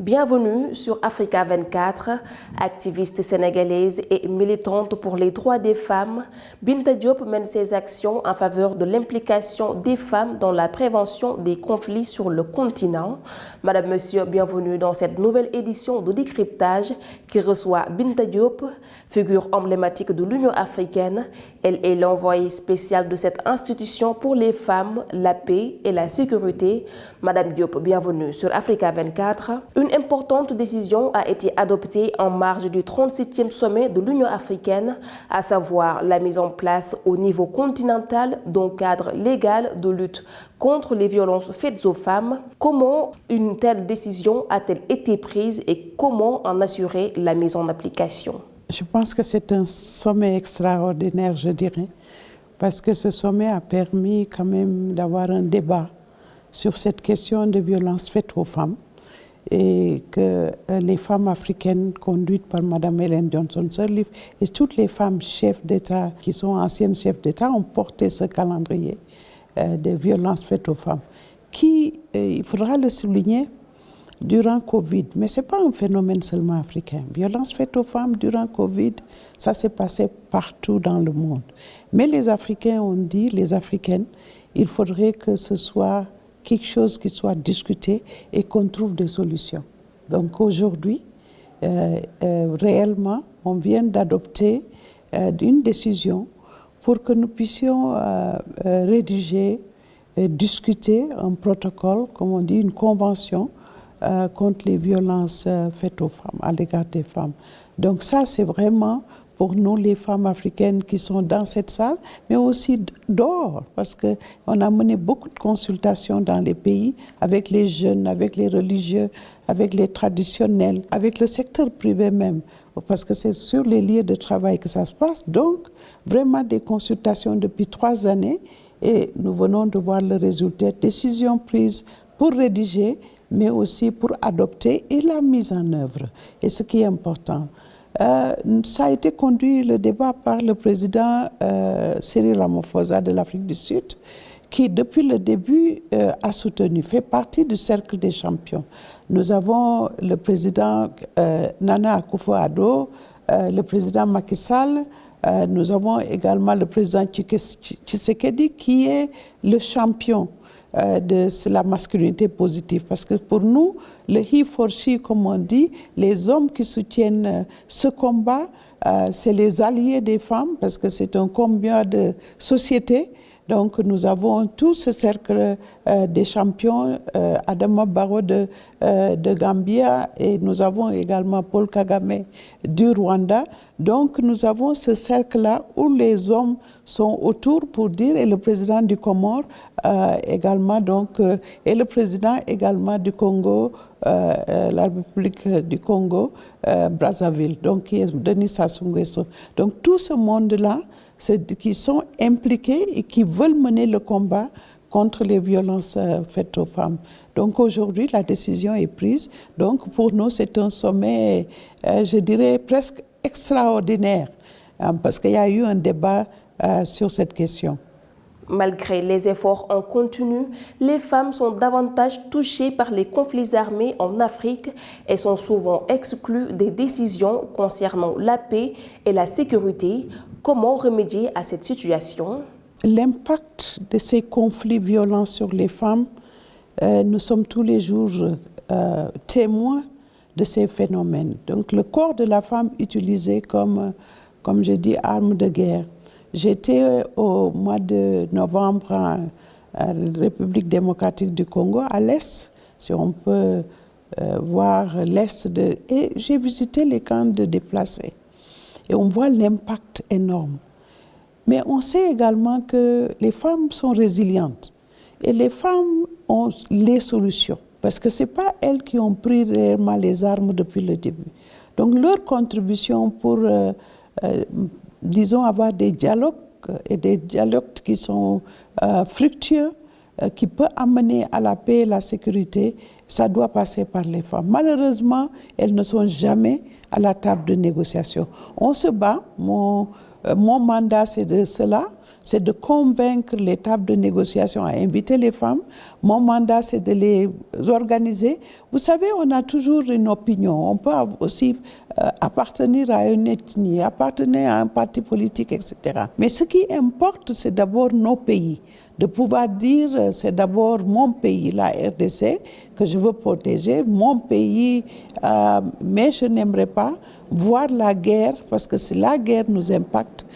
Bienvenue sur Africa 24, activiste sénégalaise et militante pour les droits des femmes. Binta Diop mène ses actions en faveur de l'implication des femmes dans la prévention des conflits sur le continent. Madame, Monsieur, bienvenue dans cette nouvelle édition de décryptage qui reçoit Binta Diop, figure emblématique de l'Union africaine. Elle est l'envoyée spéciale de cette institution pour les femmes, la paix et la sécurité. Madame Diop, bienvenue sur Africa 24. Une importante décision a été adoptée en marge du 37e sommet de l'Union africaine, à savoir la mise en place au niveau continental d'un cadre légal de lutte contre les violences faites aux femmes. Comment une telle décision a-t-elle été prise et comment en assurer la mise en application? Je pense que c'est un sommet extraordinaire, je dirais, parce que ce sommet a permis quand même d'avoir un débat sur cette question de violence faite aux femmes et que les femmes africaines conduites par Mme Ellen Johnson Sirleaf et toutes les femmes chefs d'État qui sont anciennes chefs d'État ont porté ce calendrier de violences faites aux femmes qui, il faudra le souligner, durant Covid, mais ce n'est pas un phénomène seulement africain. Violences faites aux femmes durant Covid, ça s'est passé partout dans le monde. Mais les Africains ont dit, les Africaines, il faudrait que ce soit quelque chose qui soit discuté et qu'on trouve des solutions. Donc aujourd'hui, réellement, on vient d'adopter une décision pour que nous puissions rédiger, discuter un protocole, comme on dit, une convention contre les violences faites aux femmes, à l'égard des femmes. Donc ça, c'est vraiment pour nous, les femmes africaines qui sont dans cette salle, mais aussi dehors, parce qu'on a mené beaucoup de consultations dans les pays avec les jeunes, avec les religieux, avec les traditionnels, avec le secteur privé même, parce que c'est sur les lieux de travail que ça se passe. Donc, vraiment des consultations depuis 3 années et nous venons de voir le résultat. Décision prise pour rédiger, mais aussi pour adopter et la mise en œuvre. Et ce qui est important. Ça a été conduit, le débat, par le président Cyril Ramaphosa de l'Afrique du Sud, qui depuis le début a soutenu, fait partie du cercle des champions. Nous avons le président Nana Akufo-Addo, le président Macky Sall, nous avons également le président Tshisekedi qui est le champion de la masculinité positive. Parce que pour nous, le he for she, comme on dit, les hommes qui soutiennent ce combat, c'est les alliés des femmes, parce que c'est un combat de société. Donc nous avons tout ce cercle des champions, Adama Barrow de Gambia, et nous avons également Paul Kagame du Rwanda. Donc nous avons ce cercle-là où les hommes sont autour pour dire, et le président du Comore également, donc, et le président également du Congo, la République du Congo, Brazzaville, donc qui est Denis Sassou Nguesso. Donc tout ce monde-là, qui sont impliqués et qui veulent mener le combat contre les violences faites aux femmes. Donc aujourd'hui, la décision est prise. Donc pour nous, c'est un sommet, je dirais, presque extraordinaire, parce qu'il y a eu un débat sur cette question. Malgré les efforts en continu, les femmes sont davantage touchées par les conflits armés en Afrique et sont souvent exclues des décisions concernant la paix et la sécurité. Comment remédier à cette situation? L'impact de ces conflits violents sur les femmes, nous sommes tous les jours témoins de ces phénomènes. Donc le corps de la femme utilisé comme je dis, arme de guerre. J'étais au mois de novembre en République démocratique du Congo, à l'Est, si on peut voir l'Est, et j'ai visité les camps de déplacés. Et on voit l'impact énorme. Mais on sait également que les femmes sont résilientes. Et les femmes ont les solutions. Parce que ce n'est pas elles qui ont pris réellement les armes depuis le début. Donc leur contribution pour, disons, avoir des dialogues, et des dialogues qui sont fructueux, qui peuvent amener à la paix et la sécurité, ça doit passer par les femmes. Malheureusement, elles ne sont jamais à la table de négociation. On se bat, mon mandat, c'est de cela, c'est de convaincre les tables de négociation à inviter les femmes. Mon mandat, c'est de les organiser. Vous savez, on a toujours une opinion. On peut aussi appartenir à une ethnie, appartenir à un parti politique, etc. Mais ce qui importe, c'est d'abord nos pays. De pouvoir dire, c'est d'abord mon pays, la RDC, que je veux protéger, mon pays, mais je n'aimerais pas voir la guerre, parce que la guerre nous impacte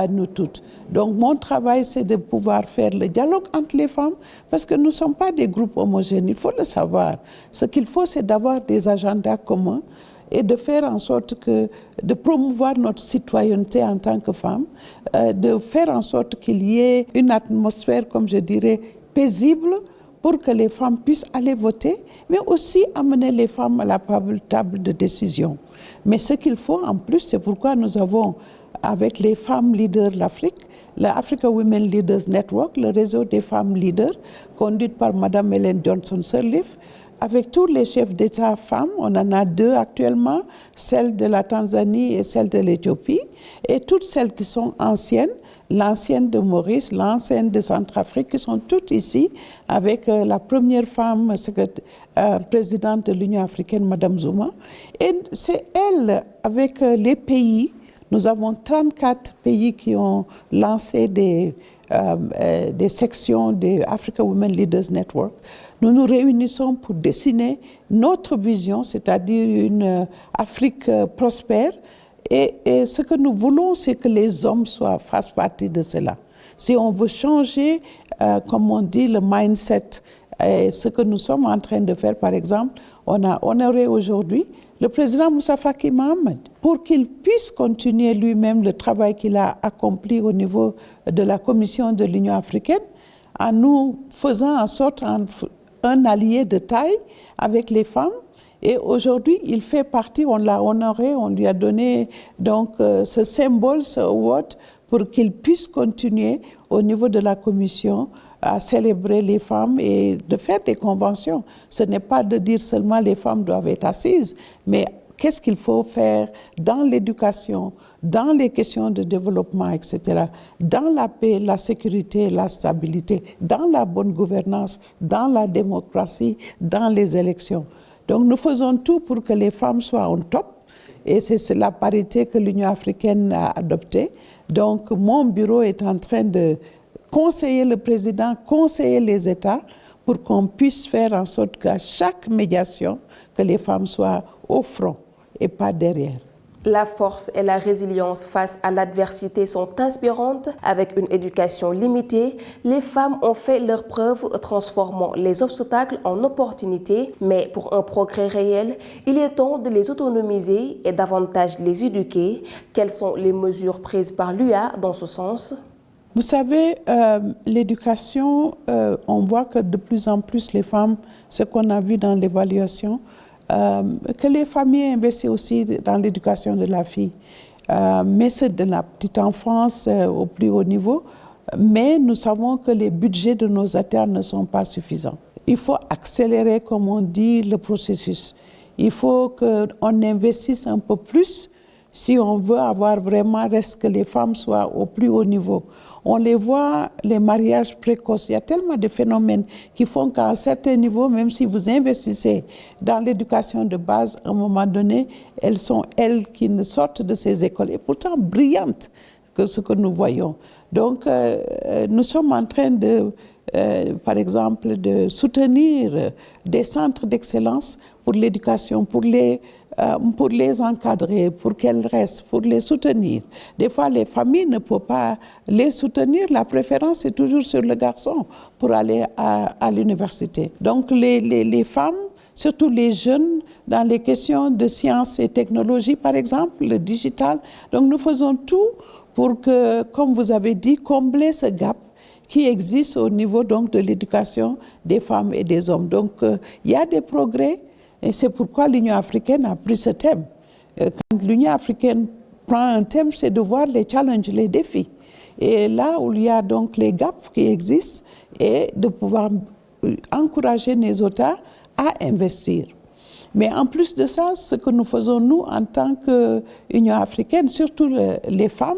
nous toutes. Donc mon travail, c'est de pouvoir faire le dialogue entre les femmes, parce que nous ne sommes pas des groupes homogènes, il faut le savoir. Ce qu'il faut, c'est d'avoir des agendas communs, et de faire en sorte de promouvoir notre citoyenneté en tant que femme, de faire en sorte qu'il y ait une atmosphère, comme je dirais, paisible pour que les femmes puissent aller voter, mais aussi amener les femmes à la table de décision. Mais ce qu'il faut en plus, c'est pourquoi nous avons, avec les femmes leaders de l'Afrique, l'Africa Women Leaders Network, le réseau des femmes leaders, conduit par Mme Ellen Johnson Sirleaf, avec tous les chefs d'État femmes, on en a 2 actuellement, celle de la Tanzanie et celle de l'Éthiopie, et toutes celles qui sont anciennes, l'ancienne de Maurice, l'ancienne de Centrafrique, qui sont toutes ici, avec la première femme présidente de l'Union africaine, Mme Zuma. Et c'est elle, avec les pays, nous avons 34 pays qui ont lancé des sections de Africa Women Leaders Network. Nous nous réunissons pour dessiner notre vision, c'est-à-dire une Afrique prospère. Et ce que nous voulons, c'est que les hommes fassent partie de cela. Si on veut changer, comme on dit, le mindset, ce que nous sommes en train de faire, par exemple, on a honoré aujourd'hui le président Moussa Faki Mahamat pour qu'il puisse continuer lui-même le travail qu'il a accompli au niveau de la Commission de l'Union africaine, en nous faisant en sorte un allié de taille avec les femmes. Et aujourd'hui, il fait partie, on l'a honoré, on lui a donné donc ce symbole, ce award, pour qu'il puisse continuer au niveau de la Commission à célébrer les femmes et de faire des conventions. Ce n'est pas de dire seulement les femmes doivent être assises, mais qu'est-ce qu'il faut faire dans l'éducation, dans les questions de développement, etc., dans la paix, la sécurité, la stabilité, dans la bonne gouvernance, dans la démocratie, dans les élections. Donc nous faisons tout pour que les femmes soient en top, et c'est la parité que l'Union africaine a adoptée. Donc mon bureau est en train de conseiller le président, conseiller les États pour qu'on puisse faire en sorte qu'à chaque médiation, que les femmes soient au front et pas derrière. La force et la résilience face à l'adversité sont inspirantes. Avec une éducation limitée, les femmes ont fait leurs preuves, transformant les obstacles en opportunités. Mais pour un progrès réel, il est temps de les autonomiser et davantage les éduquer. Quelles sont les mesures prises par l'UA dans ce sens ? Vous savez, l'éducation, on voit que de plus en plus les femmes, ce qu'on a vu dans l'évaluation, que les familles investissent aussi dans l'éducation de la fille. Mais c'est de la petite enfance au plus haut niveau. Mais nous savons que les budgets de nos États ne sont pas suffisants. Il faut accélérer, comme on dit, le processus. Il faut qu'on investisse un peu plus si on veut avoir vraiment que les femmes soient au plus haut niveau. On les voit, les mariages précoces, il y a tellement de phénomènes qui font qu'à un certain niveau, même si vous investissez dans l'éducation de base, à un moment donné, elles sont elles qui ne sortent de ces écoles, et pourtant brillantes que ce que nous voyons. Donc, nous sommes en train par exemple, de soutenir des centres d'excellence pour l'éducation, pour les encadrer, pour qu'elles restent, pour les soutenir. Des fois, les familles ne peuvent pas les soutenir. La préférence est toujours sur le garçon pour aller à l'université. Donc, les femmes, surtout les jeunes, dans les questions de sciences et technologies, par exemple, le digital. Donc, nous faisons tout pour que, comme vous avez dit, combler ce gap qui existe au niveau donc, de l'éducation des femmes et des hommes. Donc, il y a des progrès. Et c'est pourquoi l'Union africaine a pris ce thème. Quand l'Union africaine prend un thème, c'est de voir les challenges, les défis. Et là où il y a donc les gaps qui existent, et de pouvoir encourager les États à investir. Mais en plus de ça, ce que nous faisons, nous, en tant qu'Union africaine, surtout les femmes,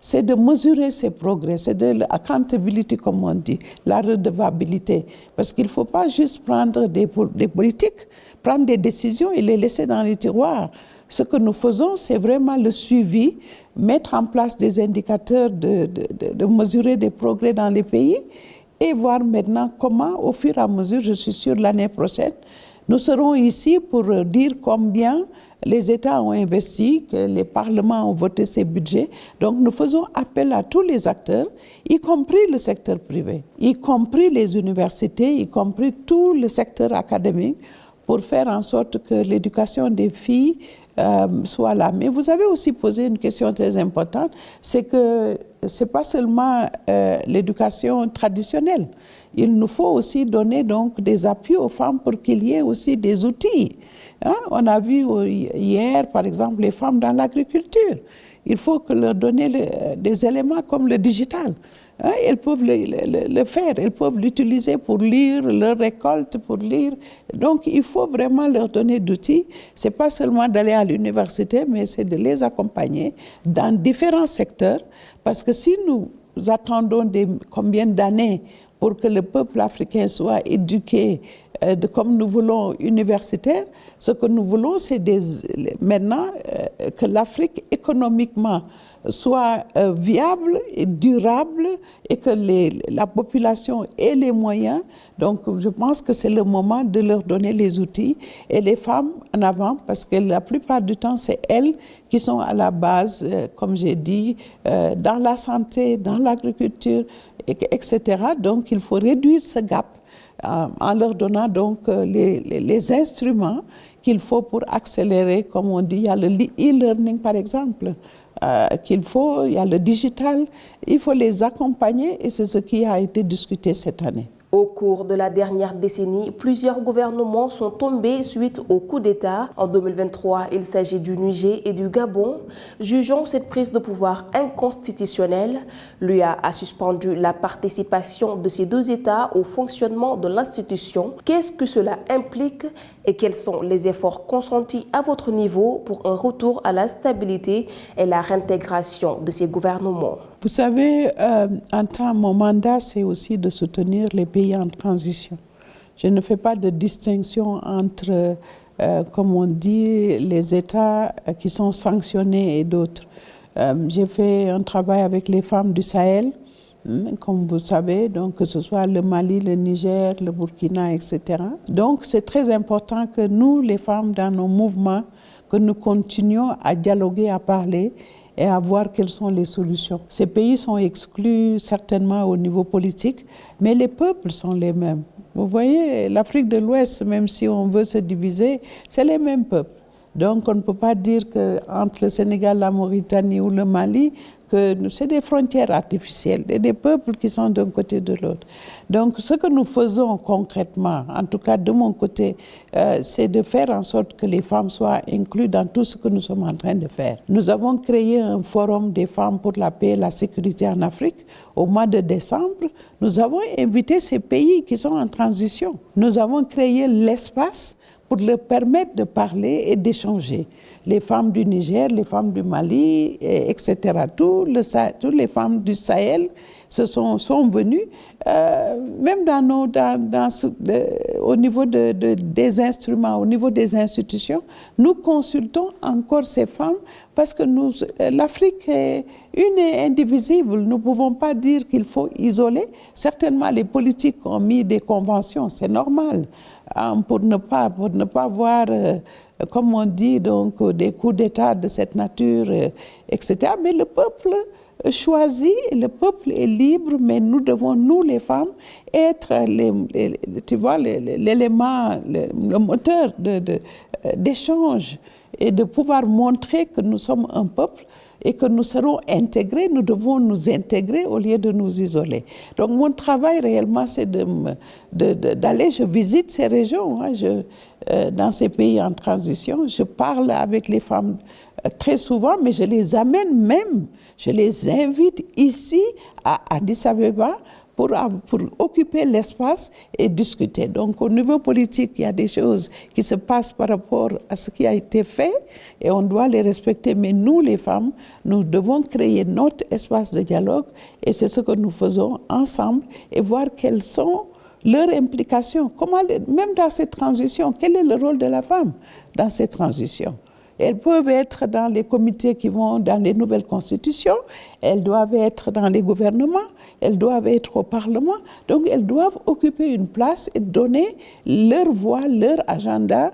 c'est de mesurer ces progrès, c'est de l'accountability, comme on dit, la redevabilité. Parce qu'il ne faut pas juste prendre des politiques, prendre des décisions et les laisser dans les tiroirs. Ce que nous faisons, c'est vraiment le suivi, mettre en place des indicateurs de mesurer des progrès dans les pays et voir maintenant comment, au fur et à mesure, je suis sûre, l'année prochaine, nous serons ici pour dire combien les États ont investi, que les parlements ont voté ces budgets. Donc nous faisons appel à tous les acteurs, y compris le secteur privé, y compris les universités, y compris tout le secteur académique, pour faire en sorte que l'éducation des filles soit là. Mais vous avez aussi posé une question très importante, c'est que ce n'est pas seulement l'éducation traditionnelle. Il nous faut aussi donner donc des appuis aux femmes pour qu'il y ait aussi des outils. Hein? On a vu hier, par exemple, les femmes dans l'agriculture. Il faut que leur donner des éléments comme le digital. Hein? Elles peuvent le faire, elles peuvent l'utiliser pour lire leur récolte, pour lire. Donc, il faut vraiment leur donner d'outils. Ce n'est pas seulement d'aller à l'université, mais c'est de les accompagner dans différents secteurs. Parce que si nous attendons combien d'années pour que le peuple africain soit éduqué comme nous voulons universitaire, ce que nous voulons, c'est maintenant que l'Afrique économiquement soit viable et durable et que la population ait les moyens. Donc je pense que c'est le moment de leur donner les outils et les femmes en avant, parce que la plupart du temps, c'est elles qui sont à la base, comme j'ai dit, dans la santé, dans l'agriculture, etc. Donc il faut réduire ce gap en leur donnant donc les instruments qu'il faut pour accélérer, comme on dit. Il y a le e-learning par exemple, il y a le digital, il faut les accompagner et c'est ce qui a été discuté cette année. Au cours de la dernière décennie, plusieurs gouvernements sont tombés suite au coup d'État. En 2023, il s'agit du Niger et du Gabon. Jugeant cette prise de pouvoir inconstitutionnelle, l'UA a suspendu la participation de ces deux États au fonctionnement de l'institution. Qu'est-ce que cela implique et quels sont les efforts consentis à votre niveau pour un retour à la stabilité et la réintégration de ces gouvernements? Vous savez, mon mandat, c'est aussi de soutenir les pays en transition. Je ne fais pas de distinction entre, comme on dit, les États qui sont sanctionnés et d'autres. J'ai fait un travail avec les femmes du Sahel, comme vous savez, donc que ce soit le Mali, le Niger, le Burkina, etc. Donc c'est très important que nous, les femmes, dans nos mouvements, que nous continuions à dialoguer, à parler, et à voir quelles sont les solutions. Ces pays sont exclus certainement au niveau politique, mais les peuples sont les mêmes. Vous voyez, l'Afrique de l'Ouest, même si on veut se diviser, c'est les mêmes peuples. Donc on ne peut pas dire qu'entre le Sénégal, la Mauritanie ou le Mali, que c'est des frontières artificielles, des peuples qui sont d'un côté de l'autre. Donc ce que nous faisons concrètement, en tout cas de mon côté, c'est de faire en sorte que les femmes soient incluses dans tout ce que nous sommes en train de faire. Nous avons créé un forum des femmes pour la paix et la sécurité en Afrique. Au mois de décembre, nous avons invité ces pays qui sont en transition. Nous avons créé l'espace pour leur permettre de parler et d'échanger. Les femmes du Niger, les femmes du Mali, etc. Toutes les femmes du Sahel sont venues, même au niveau des instruments, au niveau des institutions, nous consultons encore ces femmes parce que l'Afrique est une et indivisible. Nous ne pouvons pas dire qu'il faut isoler. Certainement, les politiques ont mis des conventions, c'est normal, pour ne pas voir, comme on dit, donc, des coups d'État de cette nature, etc. Mais le peuple choisit, le peuple est libre, mais nous devons, nous les femmes, être l'élément, le moteur d'échange et de pouvoir montrer que nous sommes un peuple et que nous serons intégrés. Nous devons nous intégrer au lieu de nous isoler. Donc mon travail réellement, c'est d'aller, je visite ces régions, dans ces pays en transition, je parle avec les femmes très souvent, mais je les amène même, je les invite ici à Addis Abeba pour occuper l'espace et discuter. Donc au niveau politique, il y a des choses qui se passent par rapport à ce qui a été fait et on doit les respecter. Mais nous, les femmes, nous devons créer notre espace de dialogue et c'est ce que nous faisons ensemble et voir quelles sont leurs implications. Même dans cette transition, quel est le rôle de la femme dans cette transition? Elles peuvent être dans les comités qui vont dans les nouvelles constitutions, elles doivent être dans les gouvernements, elles doivent être au Parlement. Donc elles doivent occuper une place et donner leur voix, leur agenda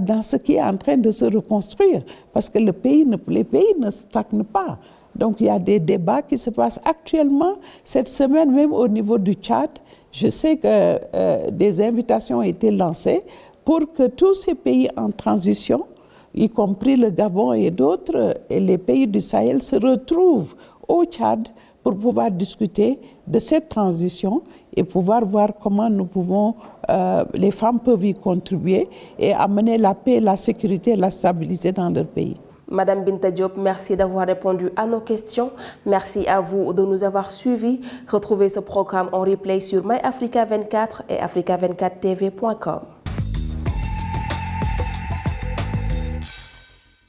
dans ce qui est en train de se reconstruire. Parce que les pays ne stagnent pas. Donc il y a des débats qui se passent actuellement, cette semaine même au niveau du Tchad. Je sais que des invitations ont été lancées pour que tous ces pays en transition, y compris le Gabon et d'autres, et les pays du Sahel se retrouvent au Tchad pour pouvoir discuter de cette transition et pouvoir voir comment les femmes peuvent y contribuer et amener la paix, la sécurité et la stabilité dans leur pays. Madame Binta Diop, merci d'avoir répondu à nos questions. Merci à vous de nous avoir suivis. Retrouvez ce programme en replay sur MyAfrica24 et africa24tv.com.